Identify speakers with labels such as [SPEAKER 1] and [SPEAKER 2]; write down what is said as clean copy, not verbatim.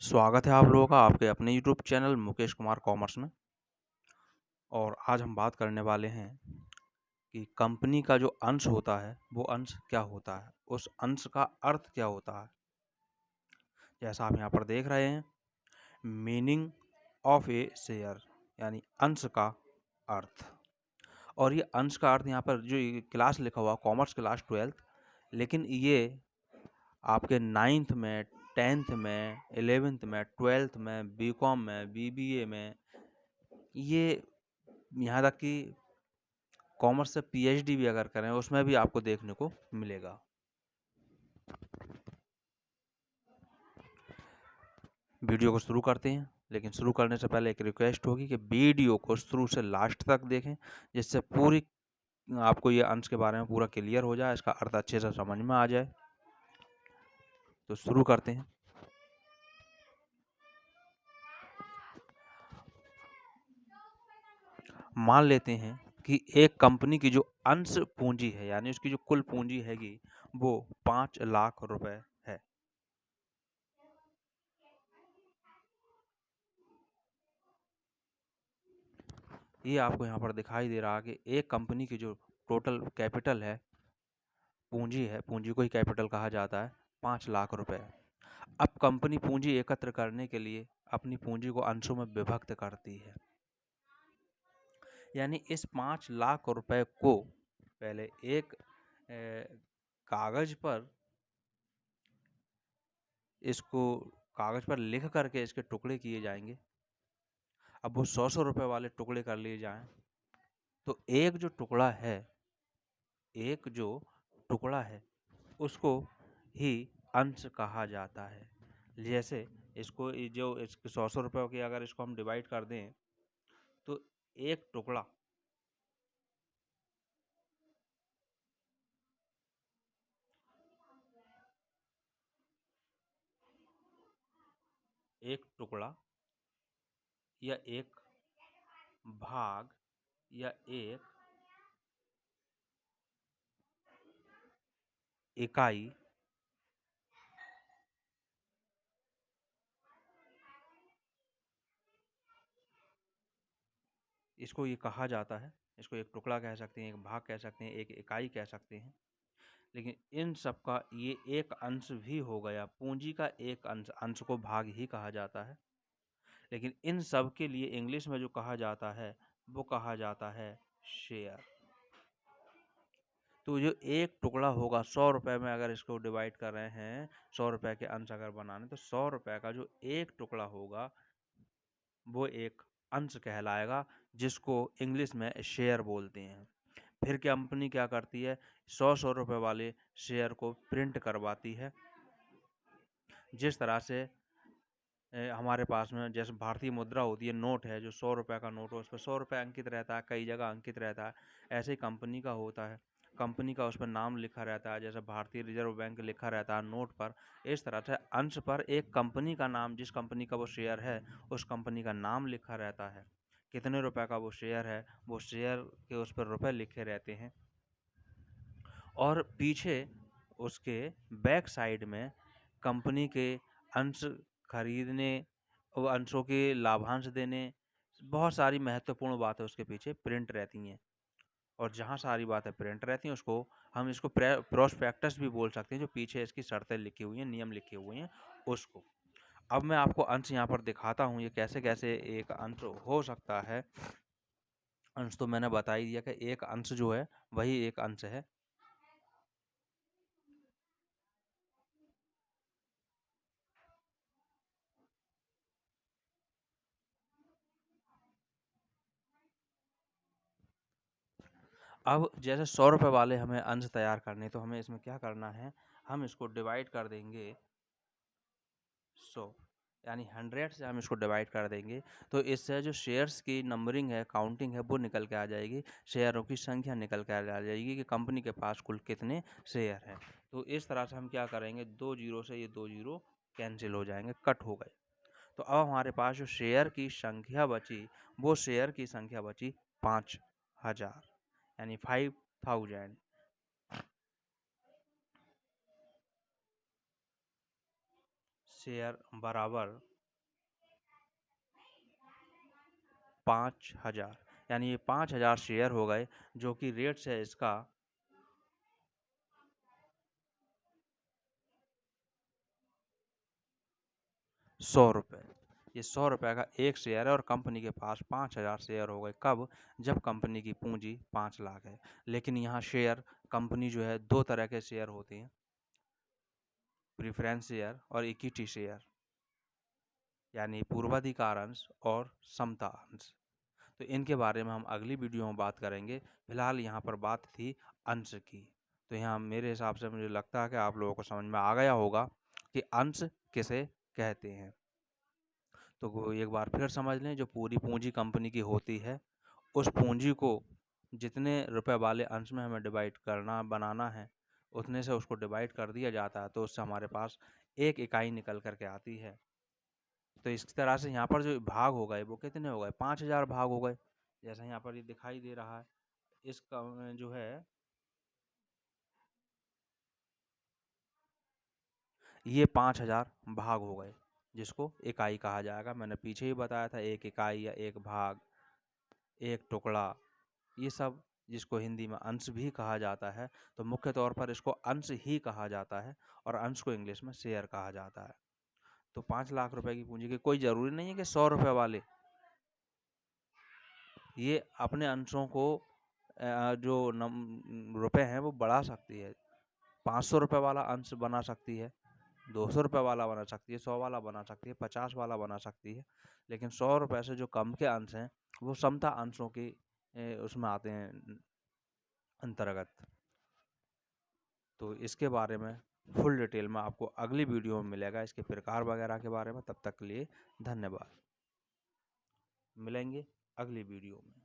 [SPEAKER 1] स्वागत है आप लोगों का आपके अपने YouTube channel Mukesh Kumar commerce में। और आज हम बात करने वाले हैं कि कंपनी का जो अंश होता है वो अंश क्या होता है, उस अंश का अर्थ क्या होता है। जैसा आप यहाँ पर देख रहे हैं, मीनिंग ऑफ ए शेयर यानी अंश का अर्थ। और ये अंश का अर्थ यहाँ पर जो ये क्लास लिखा हुआ कॉमर्स क्लास 12th, लेकिन ये आपके 9th में, 10th में, 11th में, 12th में, बीकॉम में, बीबीए में, ये यहाँ तक कि कॉमर्स से पीएचडी भी अगर करें उसमें भी आपको देखने को मिलेगा। वीडियो को शुरू करते हैं, लेकिन शुरू करने से पहले एक रिक्वेस्ट होगी कि वीडियो को शुरू से लास्ट तक देखें, जिससे पूरी आपको ये अंश के बारे में पूरा क्लियर हो जाए, इसका अर्थ अच्छे से समझ में आ जाए। तो शुरू करते हैं। मान लेते हैं कि एक कंपनी की जो अंश पूंजी है यानी उसकी जो कुल पूंजी हैगी वो 5 लाख रुपए है। ये आपको यहाँ पर दिखाई दे रहा है कि एक कंपनी की जो टोटल कैपिटल है, पूंजी है, पूंजी को ही कैपिटल कहा जाता है, 5 लाख रुपए। अब कंपनी पूंजी एकत्र करने के लिए अपनी पूंजी को अंशों में विभक्त करती है। यानी इस 5 लाख रुपए को पहले एक कागज पर इसको कागज पर लिख करके इसके टुकड़े किए जाएंगे। अब वो 100 रुपए वाले टुकड़े कर लिए जाएं, तो एक जो टुकड़ा है उसको ही अंश कहा जाता है। जैसे इसको जो इसके 100 रुपए की अगर इसको हम डिवाइड कर दें तो एक टुकड़ा एक टुकड़ा या एक भाग या एक इकाई इसको ये कहा जाता है। इसको एक टुकड़ा कह सकते हैं, एक भाग कह सकते हैं, एक इकाई कह सकते हैं। लेकिन इन सब का ये एक अंश भी हो गया, पूंजी का एक अंश को भाग ही कहा जाता है। लेकिन इन सब के लिए इंग्लिश में जो कहा जाता है वो कहा जाता है शेयर। तो जो एक टुकड़ा होगा 100 रुपए में, अगर इसको डिवाइड कर रहे हैं 100 रुपए के अंश अगर बनाने, तो 100 रुपए का जो एक टुकड़ा होगा वो एक अंश कहलाएगा, जिसको इंग्लिश में शेयर बोलते हैं। फिर कंपनी क्या करती है, 100 रुपए वाले शेयर को प्रिंट करवाती है। जिस तरह से हमारे पास में जैसे भारतीय मुद्रा होती है, नोट है, जो 100 रुपए का नोट हो उस पर 100 रुपए अंकित रहता है, कई जगह अंकित रहता है। ऐसे ही कंपनी का होता है, कंपनी का उस पर नाम लिखा रहता है, जैसे भारतीय रिजर्व बैंक लिखा रहता है नोट पर। इस तरह से अंश पर एक कंपनी का नाम, जिस कंपनी का वो शेयर है उस कंपनी का नाम लिखा रहता है। कितने रुपए का वो शेयर है, वो शेयर के उस पर रुपए लिखे रहते हैं। और पीछे उसके बैक साइड में कंपनी के अंश खरीदने और अंशों के लाभांश देने, बहुत सारी महत्वपूर्ण बातें उसके पीछे प्रिंट रहती हैं। और जहाँ सारी बातें प्रिंट रहती हैं उसको हम इसको प्रोस्पेक्टस भी बोल सकते हैं, जो पीछे इसकी शर्तें लिखी हुई हैं, नियम लिखे हुए हैं उसको। अब मैं आपको अंश यहाँ पर दिखाता हूँ, ये कैसे कैसे एक अंश हो सकता है। अंश तो मैंने बता ही दिया कि एक अंश जो है वही एक अंश है। अब जैसे 100 रुपए वाले हमें अंश तैयार करने, तो हमें इसमें क्या करना है, हम इसको डिवाइड कर देंगे 100, यानी 100 से हम इसको डिवाइड कर देंगे। तो इससे जो शेयर्स की नंबरिंग है, काउंटिंग है, वो निकल के आ जाएगी। शेयरों की संख्या निकल के आ जाएगी कि कंपनी के पास कुल कितने शेयर हैं। तो इस तरह से हम क्या करेंगे, 2 जीरो से ये 2 जीरो कैंसिल हो जाएंगे, कट हो गए। तो अब हमारे पास जो शेयर की संख्या बची, वो शेयर की संख्या बची 5000, यानी 5000 शेयर बराबर 5000, यानी ये 5000 शेयर हो गए, जो कि रेट से है इसका ₹100। ये ₹100 का एक शेयर है और कंपनी के पास 5000 शेयर हो गए। कब? जब कंपनी की पूंजी 5 लाख है। लेकिन यहाँ शेयर कंपनी जो है 2 तरह के शेयर होते हैं, प्रेफ़रेंस शेयर और इक्विटी शेयर, यानी पूर्वाधिकार अंश और समता अंश। तो इनके बारे में हम अगली वीडियो में बात करेंगे। फिलहाल यहाँ पर बात थी अंश की। तो यहाँ मेरे हिसाब से मुझे लगता है कि आप लोगों को समझ में आ गया होगा कि अंश किसे कहते हैं। तो वो एक बार फिर समझ लें, जो पूरी पूंजी कंपनी की होती है, उस पूंजी को जितने रुपए वाले अंश में हमें डिवाइड करना बनाना है, उतने से उसको डिवाइड कर दिया जाता है, तो उससे हमारे पास एक इकाई निकल कर के आती है। तो इस तरह से यहाँ पर जो भाग हो गए वो कितने हो गए? 5000 भाग हो गए। जैसा यहाँ पर ये दिखाई दे रहा है, इसका जो है ये 5000 भाग हो गए, जिसको इकाई कहा जाएगा। मैंने पीछे ही बताया था, एक इकाई या एक भाग, एक टुकड़ा, ये सब जिसको हिंदी में अंश भी कहा जाता है। तो मुख्य तौर पर इसको अंश ही कहा जाता है और अंश को इंग्लिश में शेयर कहा जाता है। तो 5 लाख रुपए की पूंजी के कोई ज़रूरी नहीं है कि 100 रुपए वाले ये अपने अंशों को जो रुपए हैं वो बढ़ा सकती है। 500 रुपए वाला अंश बना सकती है, 200 रुपए वाला बना सकती है, 100 वाला बना सकती है, 50 वाला बना सकती है। लेकिन 100 रुपए से जो कम के अंश हैं, वो समता अंशों की उसमें आते हैं अंतर्गत। तो इसके बारे में फुल डिटेल में आपको अगली वीडियो में मिलेगा, इसके प्रकार वगैरह के बारे में। तब तक के लिए धन्यवाद। मिलेंगे अगली वीडियो में।